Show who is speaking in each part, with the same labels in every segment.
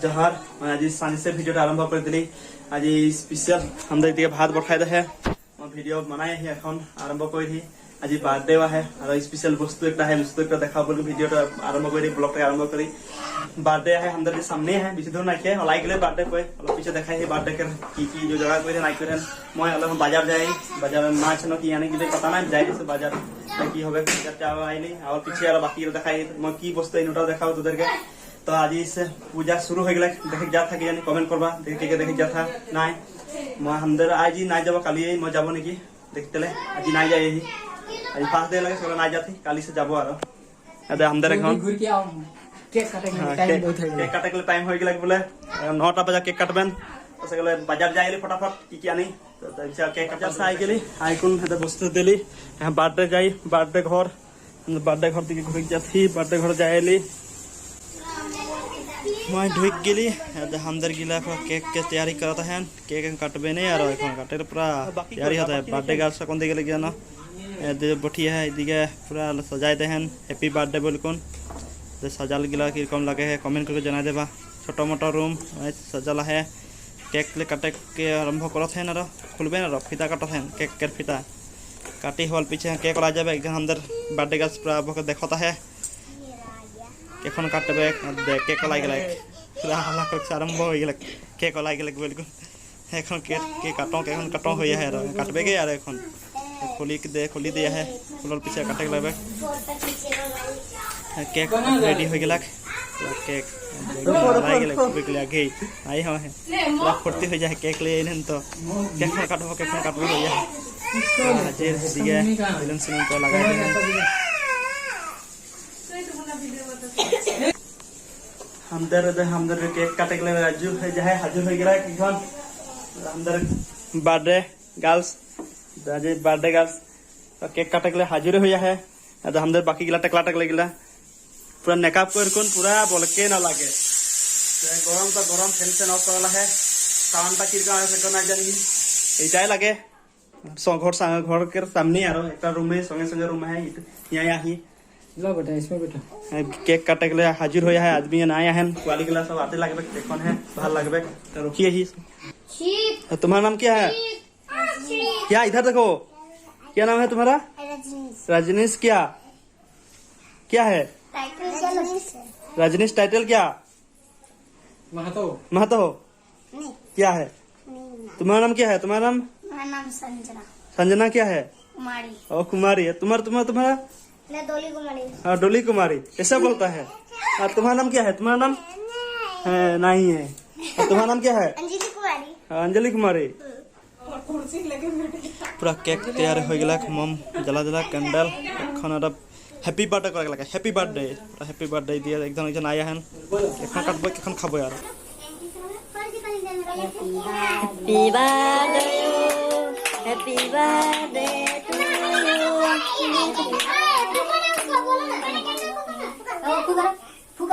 Speaker 1: जहार मैं आज सानी से भिडियो आरम्भ कर दिली आज स्पेशल हम भात बठाई दे मैं भिडियो बनाई এখন आरम्भ कर दी आज बार्थडे है और स्पेशल वस्तु एक बस्तु एक देखा भिडियो आरम्भ कर ब्लग आरम्भ कर बार्थडे है हम सामने है बेसि दूर नाखे लाई गए बार्थडे पे अलग पीछे देखा बार्थडे के की जो जगह कर नाई कर मैं अलग बाजार जाए बाजार माँ छन कि आने के पता ना जाए बाजार कि आईली और पीछे बाकी देखा मैं की वस्तु इनटा देखा तुदेर के तो आज से पूजा शुरू हो गए देखे जा था कि कमेंट करवा देखे जा था ना मैं हम आज ना जब काली मैं जब निकी देखते आज ना जाए आज फार्स्ट डे लगे सब ना जाती काली से जब हम केक काटे टाइम हो गए बोले 9टा बजा केक काटबेन तो बाजार जाए फटाफट की आनी केक काटा से आई गली आई कौन बस्तु दिली बार्थडे जाई बार्थडे घर दिखे घूर जाती बार्थडे घर जाए मैं ढुक गली हमदर गिला केक के तैयारी करता है केक काटबे नहीं और काटे पूरा तैयारी होता है बार्थडे गार्ड से कौन दे गए ना बठिया है इदिके पूरा सजाए दे हैप्पी बर्थडे बोल कौन सजाल गिला किरकम लगे है कमेंट करके जना देबा छोटो मोटो रूम सजाल है केक ले काटे के आरम्भ करत है ना खुलबे ना फीता काटत है केक के फीता काटी हल पीछे केक ला जाबे एकदम हमदर बर्थडे गार्ड पूरा देखता है केक काटबे केक लाई गए पूरा हल्ला कर आरम्भ हो गए केक लाई गए बिल्कुल केक काटो हो काटबे गे यार खुली दिया है खुलर पीछे काटे लगे केक रेडी हो गया केक आगे आई हाँ पूरा फुर्ती हो जाए केक ले तो केक काटबो हो जाए तो लगा हमदर केक काटे के राजू जाए हाजिर हो गया Hamdard birthday girls birthday girls तो केक काटे के हाजिर हो है हम बाकी गिला टेकला टेकले गिला पूरा मेकअप कर पूरा बोलके ना लगे गरम तो गरम फैन से ऑफ करला है साउंडटा किरका ना जानी एटाई लगे घर के सामने एक रूम है संगे संगे रूम है यहाँ आही लो बेटा इसमें बेटा केक काटे के हाजिर हो है आदमी ना आया है क्वाली गिला सब आते लगे देखन है भल लगबे तो रुकिए ही तुम्हारा नाम क्या है क्या इधर देखो क्या नाम है तुम्हारा रजनीश क्या है रजनीश टाइटल क्या महतो क्या है तुम्हारा नाम क्या है तुम्हारा नाम संजना क्या है कुमारी है तुम्हारा हाँ डोली कुमारी ऐसा बोलता है तुम्हारा नाम क्या है तुम्हारा नाम नहीं है तुम्हारा नाम क्या है अंजलि कुमारी पूरा केक तैयार हो गया मम जला जला कैंडल हैप्पी बर्थडे कर लगे हैप्पी बर्थडे दिए एकदम एकदम आया है काटब केखन खाबो यार
Speaker 2: हैप्पी बर्थडे टू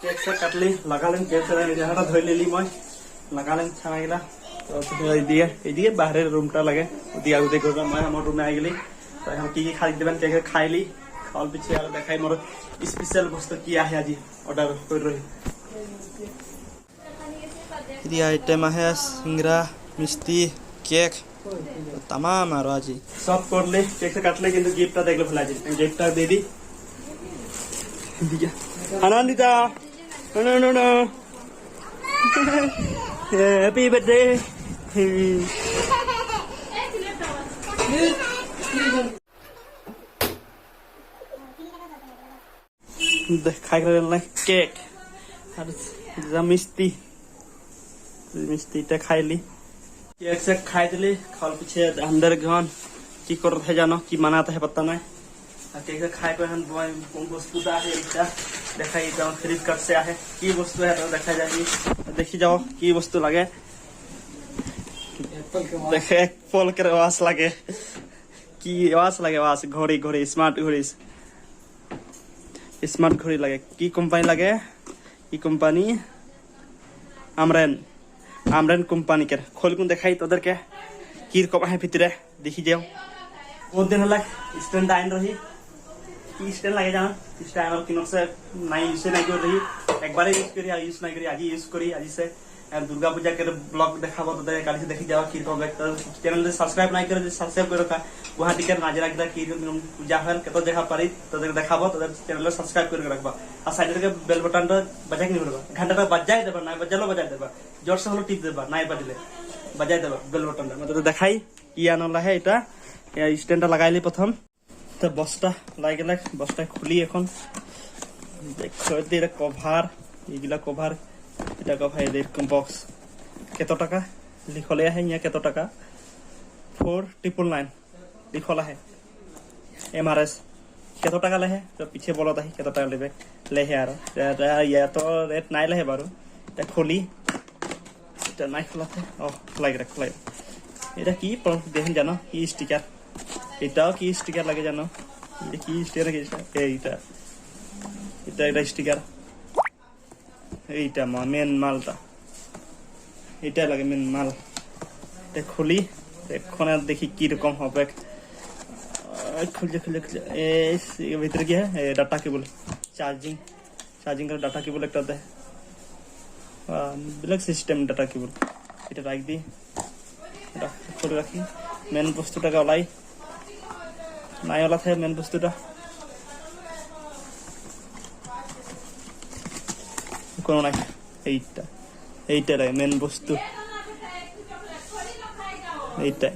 Speaker 1: केक से काटली लगा लें केक से जहाँ धोई लेली मैं लगा लें छा गला तो दिए बाहर रूमटा लगे दिया उदे मैं हम रूम में आई गली तो हम की खाली देवें केक खाइली खाल पीछे देखा मोर स्पेशल वस्तु किया है आज ऑर्डर कर रही आइटम है सिंगरा मिस्टी केक तमाम आज सब कर ले केक से काटले कि गिफ्ट देख लो फैला गिफ्ट दे दी आनंदिता नो हैप्पी बर्थडे खाई केक मिस्टी खाइली केक से खाई दिली खाल पीछे अंदर गहन की करते है जानो की मनाते है पता नहीं केक खाई पे हम वस्तु देखा फ्लिपकार्ट से आहे की वस्तु है तो देखा जाए देखी जाओ की वस्तु लगे দেখে এক পলকের আওয়াজ লাগে, কি আওয়াজ লাগে, আওয়াজ ঘড়ি ঘড়ি স্মার্ট ঘড়ি লাগে। কি কোম্পানি লাগে? কি কোম্পানি? আমরেন কোম্পানিকে খোল কোন দেখাই তোদেরকে কি রকম আহে ভিতরে দেখি যাও। বহুত দিন হল স্ট্যান্ড আইন রহি, কি স্ট্যান্ড লাগে জানো? স্ট্যান্ড কিনছে নাই ইউজ নাই করে রহি, একবারে ইউজ করি আর ইউজ নাই করি, আজি ইউজ করি। আজি সে দুর্গা পূজা के ब्लॉग দেখাবো তোদের, কালি से দেখি যাও কি রকম। চ্যানেল সাবস্ক্রাইব নাই করে সাবস্ক্রাইব করে রাখা। গুয়াহাটি के নাজরাগদা কি রকম পূজা হয় কত দেখা পারি তোদের দেখাবো। তোদের চ্যানেল সাবস্ক্রাইব করে রাখবা আর সাইডে থেকে বেল বাটনটা বাজাই নিয়ে রাখবা, ঘন্টাটা বাজাই দেবা, না বাজালো বাজাই দেবা, জোর से হলো টিপ দেবা, নাই বাজলে বাজাই দেবা বেল বাটনটা। मैं তোদের দেখাই কি আনলা है এটা। এই স্ট্যান্ডটা লাগাইলি প্রথম, তো বস্তা লাগে গেলে বস্তা খুলি এখন দেখো। এটা কভার, এইগুলা কভার, এটা কভার এরকম বক্স। কত টাকা লিখলে है यहाँ? কত টাকা? 4999 लिखला है। MRS কত টাকা লেহে তো পিছে বলত আহি কত টাকা লেবে লেহে। আর ইয়া তো রেট নাই লেহে বারো। এটা খুলি, এটা নাই খোলাতে খোলাই রাখ খোলাই। এটা কি দেখেন জানো? কি স্টিকার, এটাও কি স্টিকার লাগে জানো? এটা কি স্টিকার? এইটা এটা এটা স্টিকার, এইটা মেন মালটা, এটা লাগে মেন মাল। এটা খুলি এখন আর দেখি কি রকম হবে। খুলছে ভিতরে কি है डाटा केबल, चार्जिंग का डाटा केबल একটা দেয়, ব্ল্যাক সিস্টেম ডাটা কেবল। এটা রাখ দি, এটা খুলে রাখি। মেন বস্তুটাকে ওলাই নাই ওলা থাকে মেন বস্তুটা। কোনো নাই, এইটা লাগে মেন বস্তু, এইটাই।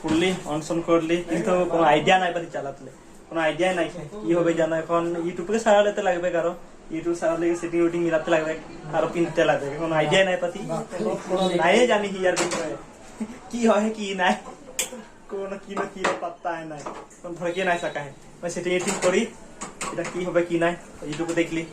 Speaker 1: খুললি অনসন করলি কিন্তু কোনো আইডিয়া নাই পাতি চালাতলে, কোনো আইডিয়া নাই কি হবে জানো। এখন ইউটিউবকে সারাতে লাগবে, কারো ইউটিউব সারালে সেটিং উটিং মিলাতে লাগবে, আরো কিনতে লাগবে। কোনো আইডিয়া নাই পাতি, নাই জানি কি আর কি হয় কি নাই, কোনো কি না কি পাত্তা নাই, কোন ভরকে নাই সাকা হয়। সেটিং এটিং করি এটা কি হবে কি নাই ইউটিউবে দেখলি।